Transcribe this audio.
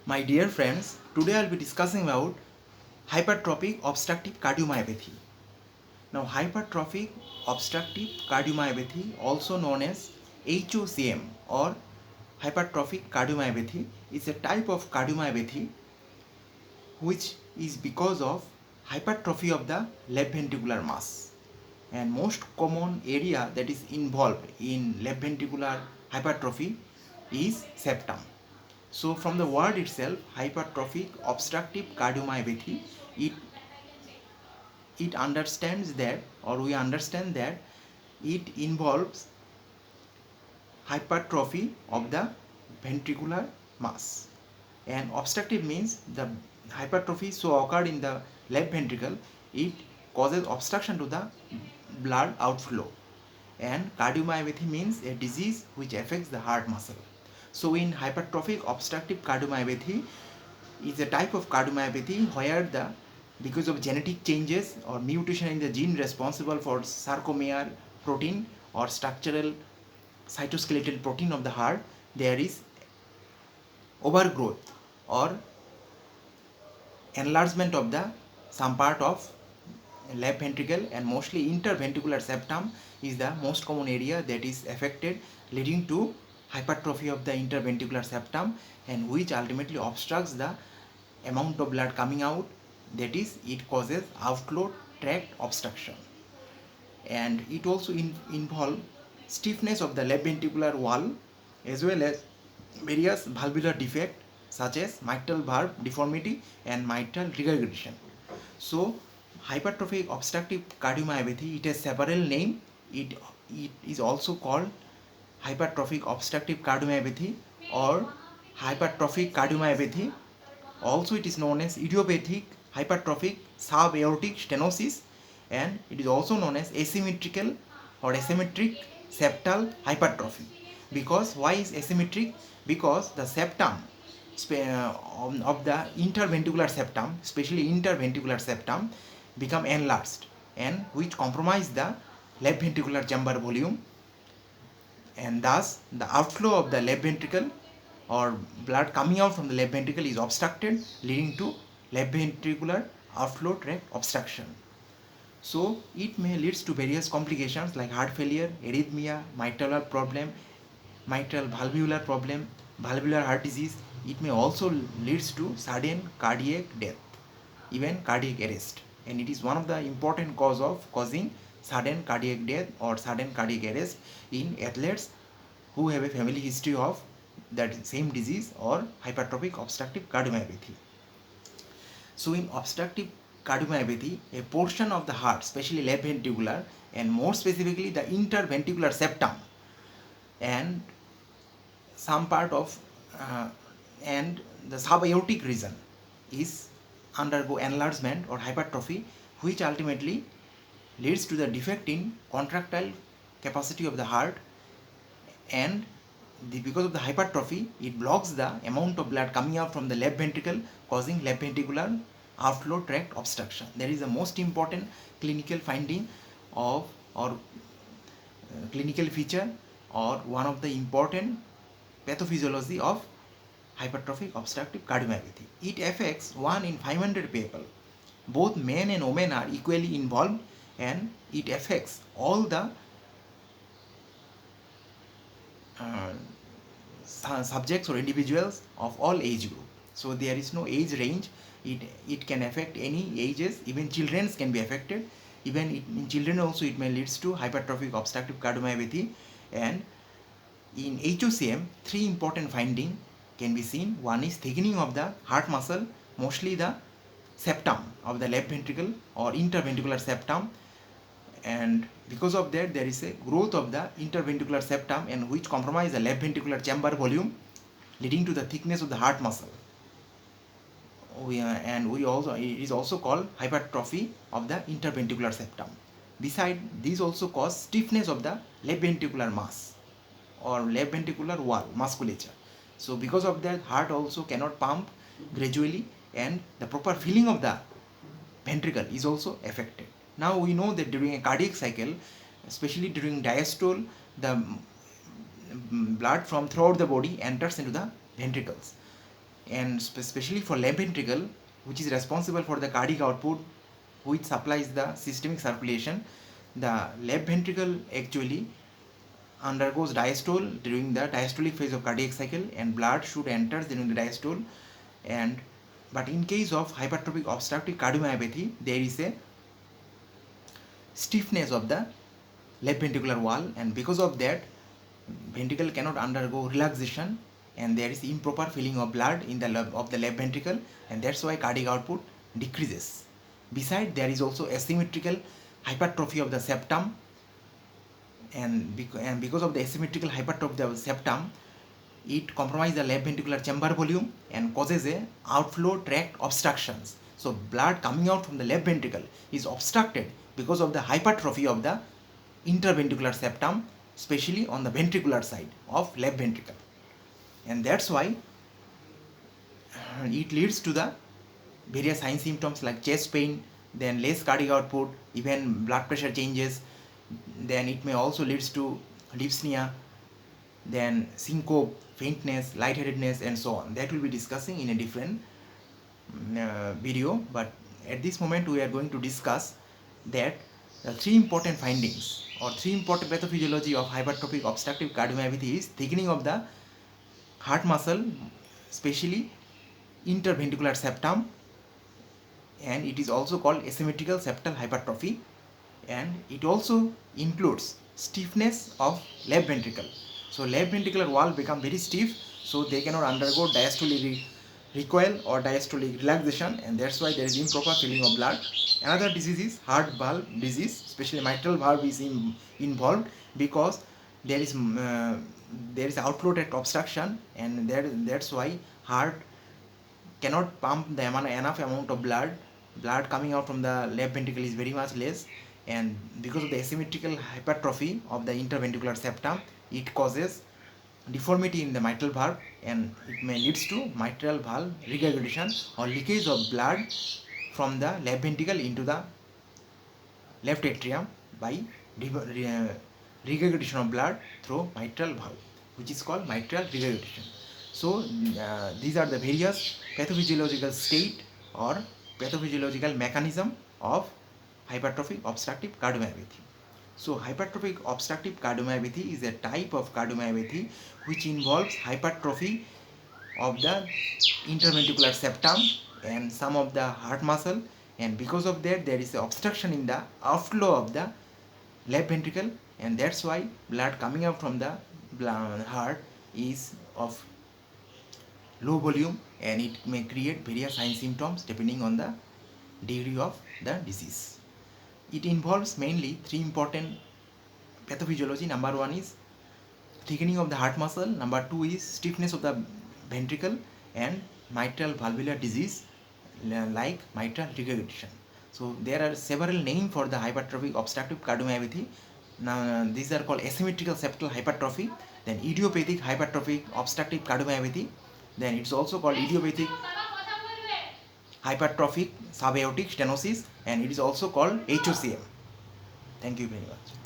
My dear friends, today I'll be discussing about hypertrophic obstructive cardiomyopathy. Now, hypertrophic obstructive cardiomyopathy, also known as HOCM or hypertrophic cardiomyopathy, is a type of cardiomyopathy which is because of hypertrophy of the left ventricular mass. And most common area that is involved in left ventricular hypertrophy is septum. So from the word itself, hypertrophic obstructive cardiomyopathy, it it understands that, or we understand that it involves hypertrophy of the ventricular mass. And obstructive means the hypertrophy so occurred in the left ventricle, it causes obstruction to the blood outflow. And cardiomyopathy means a disease which affects the heart muscle. So in hypertrophic obstructive cardiomyopathy is a type of cardiomyopathy where the because of genetic changes or mutation in the gene responsible for sarcomere protein or structural cytoskeletal protein of the heart, there is overgrowth or enlargement of the some part of left ventricle, and mostly interventricular septum is the most common area that is affected, leading to hypertrophy of the interventricular septum, and which ultimately obstructs the amount of blood coming out, that is it causes outflow tract obstruction. And it also involve stiffness of the left ventricular wall as well as various valvular defect such as mitral valve deformity and mitral regurgitation. So hypertrophic obstructive cardiomyopathy, it has several name. It is also called hypertrophic obstructive cardiomyopathy or hypertrophic cardiomyopathy. Also it is known as idiopathic hypertrophic subaortic stenosis, and it is also known as asymmetrical or asymmetric septal hypertrophy. Because why is asymmetric? Because the septum of the interventricular septum, especially interventricular septum, become enlarged, and which compromise the left ventricular chamber volume, and thus the outflow of the left ventricle or blood coming out from the left ventricle is obstructed, leading to left ventricular outflow tract obstruction. So it may leads to various complications like heart failure, arrhythmia, mitral problem, mitral valvular problem, valvular heart disease. It may also leads to sudden cardiac death, even cardiac arrest, and it is one of the important cause of causing sudden cardiac death or sudden cardiac arrest in athletes who have a family history of that same disease or hypertrophic obstructive cardiomyopathy. So in obstructive cardiomyopathy, a portion of the heart, especially left ventricular and more specifically the interventricular septum and some part of and the subaortic region is undergo enlargement or hypertrophy, which ultimately leads to the defect in contractile capacity of the heart, and because of the hypertrophy it blocks the amount of blood coming out from the left ventricle, causing left ventricular outflow tract obstruction. That is the most important clinical finding of or clinical feature or one of the important pathophysiology of hypertrophic obstructive cardiomyopathy. It affects 1 in 500 people. Both men and women are equally involved, and it affects all the subjects or individuals of all age group. So there is no age range. It can affect any ages. Even children can be affected. Even in children also it may leads to hypertrophic obstructive cardiomyopathy. And in HOCM, 3 important findings can be seen. One is thickening of the heart muscle, mostly the septum of the left ventricle or interventricular septum, and because of that there is a growth of the interventricular septum and which compromise the left ventricular chamber volume, leading to the thickness of the heart muscle. We also, it is also called hypertrophy of the interventricular septum. Beside these also cause stiffness of the left ventricular mass or left ventricular wall musculature. So because of that heart also cannot pump gradually, and the proper filling of the ventricle is also affected. Now we know that during a cardiac cycle, especially during diastole, the blood from throughout the body enters into the ventricles, and especially for left ventricle, which is responsible for the cardiac output, which supplies the systemic circulation. The left ventricle actually undergoes diastole during the diastolic phase of cardiac cycle, and blood should enter during the diastole. And but in case of hypertrophic obstructive cardiomyopathy, there is a stiffness of the left ventricular wall, and because of that ventricle cannot undergo relaxation, and there is improper filling of blood in the left ventricle, and that's why cardiac output decreases. Besides, there is also asymmetrical hypertrophy of the septum, and because of the asymmetrical hypertrophy of the septum, it compromises the left ventricular chamber volume and causes a outflow tract obstructions. So blood coming out from the left ventricle is obstructed because of the hypertrophy of the interventricular septum, especially on the ventricular side of left ventricle, and that's why it leads to the various sign symptoms like chest pain, then less cardiac output, even blood pressure changes, then it may also leads to dyspnea, then syncope, faintness, lightheadedness, and so on. That will be discussing in a different video, but at this moment we are going to discuss that the three important findings or three important pathophysiology of hypertrophic obstructive cardiomyopathy is thickening of the heart muscle, especially interventricular septum, and it is also called asymmetrical septal hypertrophy, and it also includes stiffness of left ventricle. So left ventricular wall become very stiff, so they cannot undergo diastolic recoil or diastolic relaxation, and that's why there is improper filling of blood. Another disease is heart valve disease, especially mitral valve is involved because there is outflow tract obstruction, and that's why heart cannot pump the enough amount of blood. Blood coming out from the left ventricle is very much less, and because of the asymmetrical hypertrophy of the interventricular septum, it causes deformity in the mitral valve, and it may leads to mitral valve regurgitation or leakage of blood from the left ventricle into the left atrium by regurgitation of blood through mitral valve, which is called mitral regurgitation. So these are the various pathophysiological state or pathophysiological mechanism of hypertrophic obstructive cardiomyopathy. So hypertrophic obstructive cardiomyopathy is a type of cardiomyopathy which involves hypertrophy of the interventricular septum and some of the heart muscle, and because of that there is an obstruction in the outflow of the left ventricle, and that's why blood coming out from the heart is of low volume, and it may create various sign symptoms depending on the degree of the disease. It involves mainly three important pathophysiology. Number one is thickening of the heart muscle, number two is stiffness of the ventricle, and mitral valvular disease like mitral regurgitation. So there are several names for the hypertrophic obstructive cardiomyopathy. Now these are called asymmetrical septal hypertrophy, then idiopathic hypertrophic obstructive cardiomyopathy, then it's also called idiopathic hypertrophic subaortic stenosis, and it is also called HOCM. Thank you very much.